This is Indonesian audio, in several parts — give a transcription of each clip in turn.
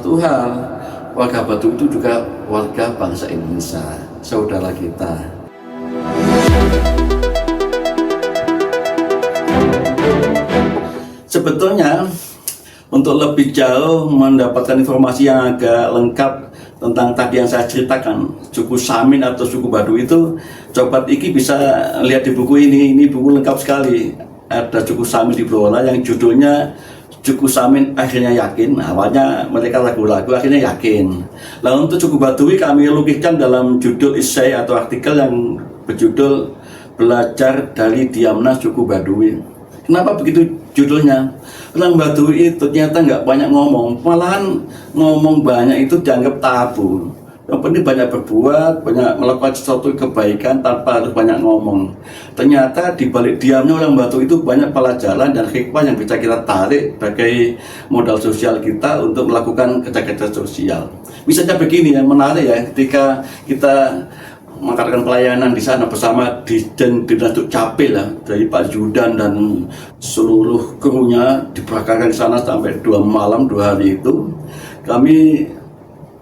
satu hal, warga Baduy itu juga warga bangsa Indonesia, saudara kita. Sebetulnya untuk lebih jauh mendapatkan informasi yang agak lengkap tentang tadi yang saya ceritakan, suku Samin atau suku Baduy itu, Sobat Iki bisa lihat di buku ini buku lengkap sekali. Ada suku Samin di Blora yang judulnya Suku Samin Akhirnya Yakin. Awalnya mereka ragu-ragu, akhirnya yakin. Lalu untuk suku Baduy kami lukiskan dalam judul esai atau artikel yang berjudul Belajar dari Diamna Suku Baduy. Kenapa begitu judulnya? Orang Baduy itu ternyata nggak banyak ngomong, malahan ngomong banyak itu dianggap tabu. Yang penting banyak berbuat, banyak melakukan sesuatu kebaikan tanpa harus banyak ngomong. Ternyata di balik diamnya orang Baduy itu banyak pelajaran dan hikmah yang bisa kita tarik sebagai modal sosial kita untuk melakukan kerja-kerja sosial. Misalnya begini yang menarik ya, ketika kita mengadakan pelayanan di sana bersama Dijen Dinas Dukcapil ya, dari Pak Zudan dan seluruh krunya diberangkatkan di sana sampai 2 malam 2 hari itu, kami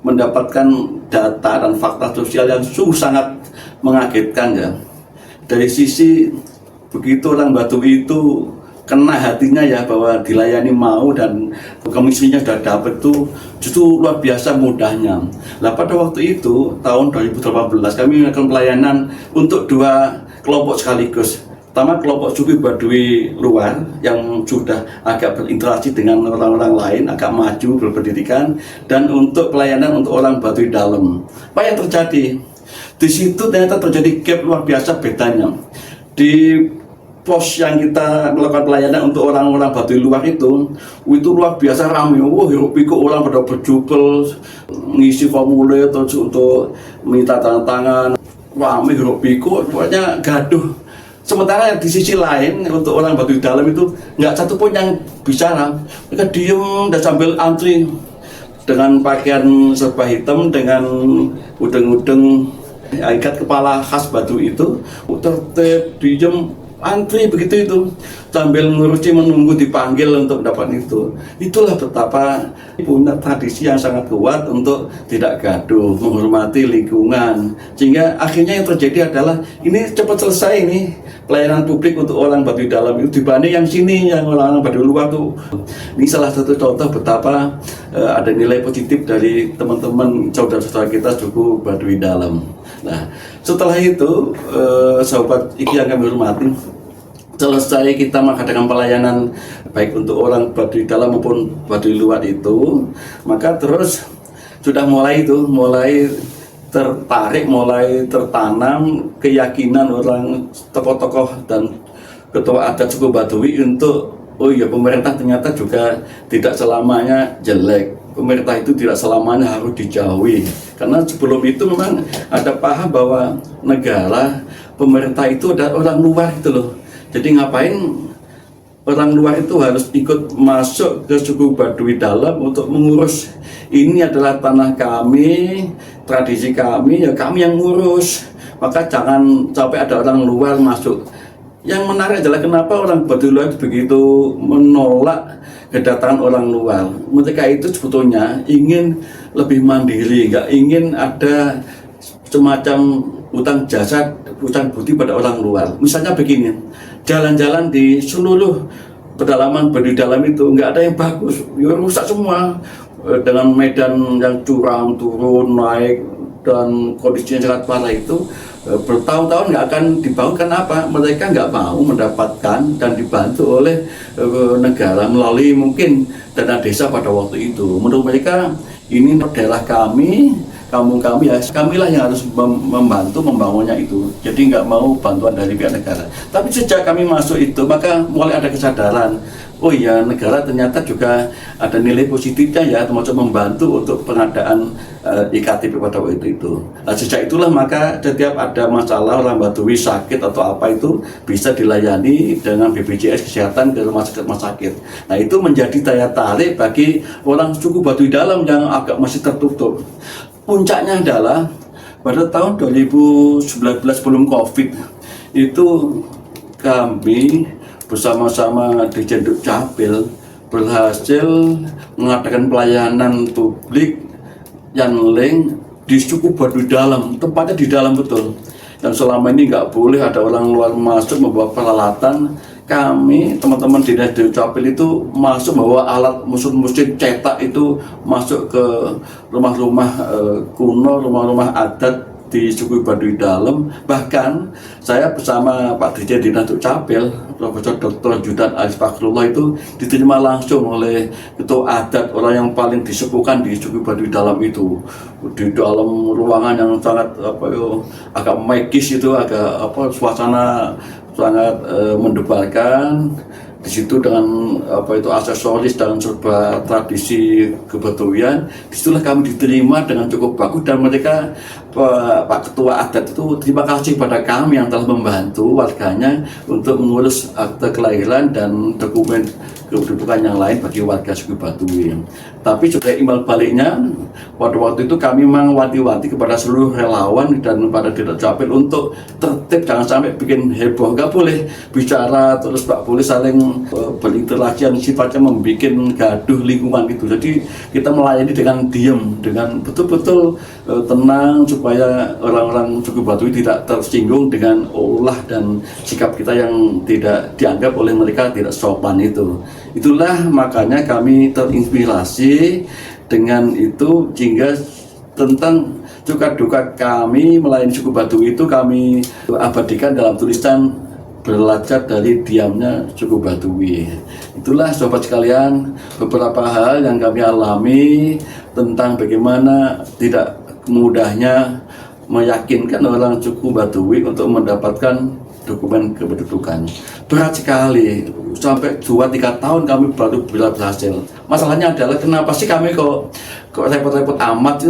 mendapatkan data dan fakta sosial yang sungguh sangat mengagetkan ya. Dari sisi begitu orang Baduy itu kena hatinya ya bahwa dilayani mau dan komisinya sudah dapat itu justru luar biasa mudahnya. Nah pada waktu itu tahun 2018 kami melakukan pelayanan untuk 2 kelompok sekaligus. Pertama kelompok suku Baduy luar yang sudah agak berinteraksi dengan orang-orang lain, agak maju berpendidikan, dan untuk pelayanan untuk orang Baduy dalam. Apa yang terjadi? Di situ ternyata terjadi gap luar biasa bedanya. Di pos yang kita melakukan pelayanan untuk orang-orang Baduy luar itu luar biasa ramai. Hiruk pikuk orang pada berjubel mengisi formulir terus untuk minta tanda tangan, ramai hiruk pikuk, pokoknya gaduh. Sementara di sisi lain untuk orang Baduy dalam itu nggak satu pun yang bicara, mereka diem dan sambil antri dengan pakaian serba hitam dengan udeng-udeng ikat kepala khas Baduy itu, tertib diem antri begitu itu sambil ngurusi menunggu dipanggil untuk dapat itu. Itulah betapa punya tradisi yang sangat kuat untuk tidak gaduh, menghormati lingkungan, sehingga akhirnya yang terjadi adalah ini cepat selesai ini pelayanan publik untuk orang Baduy dalam itu dibanding yang sini yang orang Baduy luar tuh. Ini salah satu contoh betapa ada nilai positif dari teman-teman saudara-saudara kita suku Baduy dalam. Nah setelah itu sahabat Iki yang kami hormati, selesai kita mengadakan pelayanan baik untuk orang Baduy dalam maupun Baduy luar itu, maka terus sudah mulai tertarik, mulai tertanam keyakinan orang tokoh-tokoh dan ketua adat suku Baduy untuk pemerintah ternyata juga tidak selamanya jelek. Pemerintah itu tidak selamanya harus dijauhi, karena sebelum itu memang ada paham bahwa negara, pemerintah itu ada orang luar itu loh. Jadi ngapain orang luar itu harus ikut masuk ke suku Baduy dalam untuk mengurus? Ini adalah tanah kami, tradisi kami, ya kami yang ngurus. Maka jangan sampai ada orang luar masuk. Yang menarik adalah kenapa orang Baduy luar begitu menolak kedatangan orang luar. Mereka itu sebetulnya ingin lebih mandiri, nggak ingin ada semacam utang jasa, utang budi pada orang luar. Misalnya begini, jalan-jalan di seluruh pedalaman Baduy dalam itu nggak ada yang bagus, ya rusak semua, dengan medan yang curam, turun, naik, dan kondisinya sangat parah itu. Bertahun-tahun nggak akan dibangun. Kenapa? Mereka nggak mau mendapatkan dan dibantu oleh negara melalui mungkin dana desa pada waktu itu. Menurut mereka ini daerah kami, kampung kami, ya kamilah yang harus membantu membangunnya itu. Jadi nggak mau bantuan dari pihak negara. Tapi sejak kami masuk itu, maka mulai ada kesadaran, oh iya, negara ternyata juga ada nilai positifnya ya, termasuk membantu untuk pengadaan IKTP pada waktu itu. Nah, sejak itulah maka setiap ada masalah orang Baduy sakit atau apa itu bisa dilayani dengan BPJS Kesehatan ke rumah sakit. Nah, itu menjadi daya tarik bagi orang suku Baduy dalam yang agak masih tertutup. Puncaknya adalah pada tahun 2019 sebelum COVID itu kami bersama-sama Dijen Dukcapil berhasil mengadakan pelayanan publik yang link di suku Baduy Dalam, tempatnya di dalam betul. Dan selama ini nggak boleh ada orang luar masuk membawa peralatan. Kami teman-teman di Dinas Dukcapil itu masuk bawa alat musik cetak itu masuk ke rumah-rumah kuno, rumah-rumah adat di suku Baduy Dalam. Bahkan saya bersama Pak Dirjen Dinas Dukcapil, Profesor Dr. Judan Aris Fakrullah itu diterima langsung oleh ketua adat, orang yang paling disepuhkan di suku Baduy Dalam itu, di dalam ruangan yang sangat agak magis itu, agak suasana sangat mendebarkan. Di situ dengan aksesoris dan serba tradisi kebetulan, disitulah kami diterima dengan cukup bagus. Dan mereka, Pak Ketua Adat itu terima kasih pada kami yang telah membantu warganya untuk mengurus akte kelahiran dan dokumen kependudukan yang lain bagi warga suku Baduy. Tapi juga imbal baliknya, pada waktu itu kami memang wanti-wanti kepada seluruh relawan dan pada Dukcapil untuk tertib, jangan sampai bikin heboh. Nggak boleh bicara terus, Pak, boleh saling berinteraksi yang sifatnya membuat gaduh lingkungan gitu. Jadi kita melayani dengan diam, dengan betul-betul tenang, supaya orang-orang suku Baduy tidak tersinggung dengan ulah dan sikap kita yang tidak dianggap oleh mereka tidak sopan itu. Itulah makanya kami terinspirasi dengan itu, sehingga tentang suka duka kami melayani suku Baduy itu kami abadikan dalam tulisan Belajar dari Diamnya Suku Baduy. Itulah sobat sekalian beberapa hal yang kami alami tentang bagaimana tidak mudahnya meyakinkan orang suku Baduy untuk mendapatkan dokumen kependudukan. Berat sekali, sampai 2-3 tahun kami baru berhasil. Masalahnya adalah kenapa sih kami kok repot-repot amat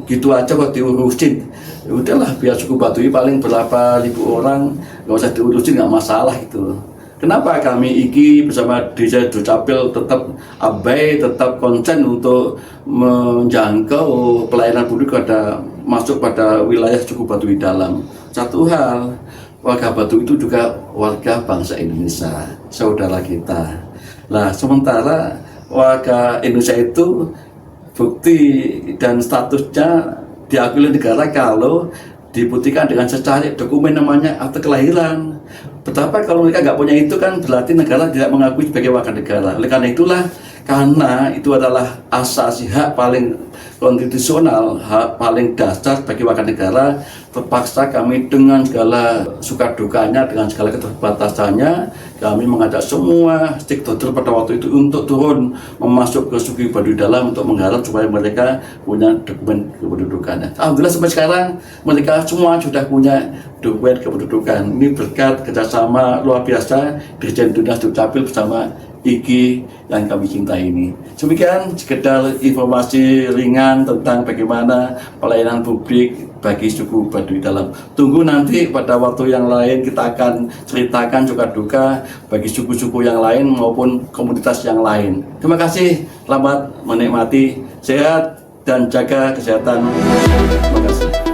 gitu aja kok diurusin. Ya udahlah, biar suku Baduy paling berapa ribu orang, nggak usah diurusin, nggak masalah gitu. Kenapa kami bersama Dirjen Dukcapil tetap abai, tetap konsen untuk menjangkau pelayanan publik masuk pada wilayah suku Baduy Dalam? Satu hal, warga Baduy itu juga warga bangsa Indonesia, saudara kita. Nah, sementara warga Indonesia itu bukti dan statusnya diakui oleh negara kalau dibuktikan dengan secari dokumen namanya akte kelahiran. Betapa kalau mereka nggak punya itu kan berarti negara tidak mengakui sebagai warga negara. Oleh karena itulah, karena itu adalah asasi hak paling konstitusional, hak paling dasar bagi warga negara, terpaksa kami dengan segala suka dukanya, dengan segala keterbatasannya, kami mengajak semua stakeholder pada waktu itu untuk turun memasuk ke suku Baduy Dalam untuk menggarap supaya mereka punya dokumen kependudukan. Alhamdulillah sampai sekarang mereka semua sudah punya dokumen kependudukan. Ini berkat kerjasama luar biasa Dirjen Dinas Dukcapil bersama IGI yang kami cintai ini. Demikian sekedar informasi ringan tentang bagaimana pelayanan publik bagi suku Baduy Dalam. Tunggu nanti pada waktu yang lain kita akan ceritakan suka duka bagi suku-suku yang lain maupun komunitas yang lain. Terima kasih, selamat menikmati, sehat dan jaga kesehatan. Terima kasih.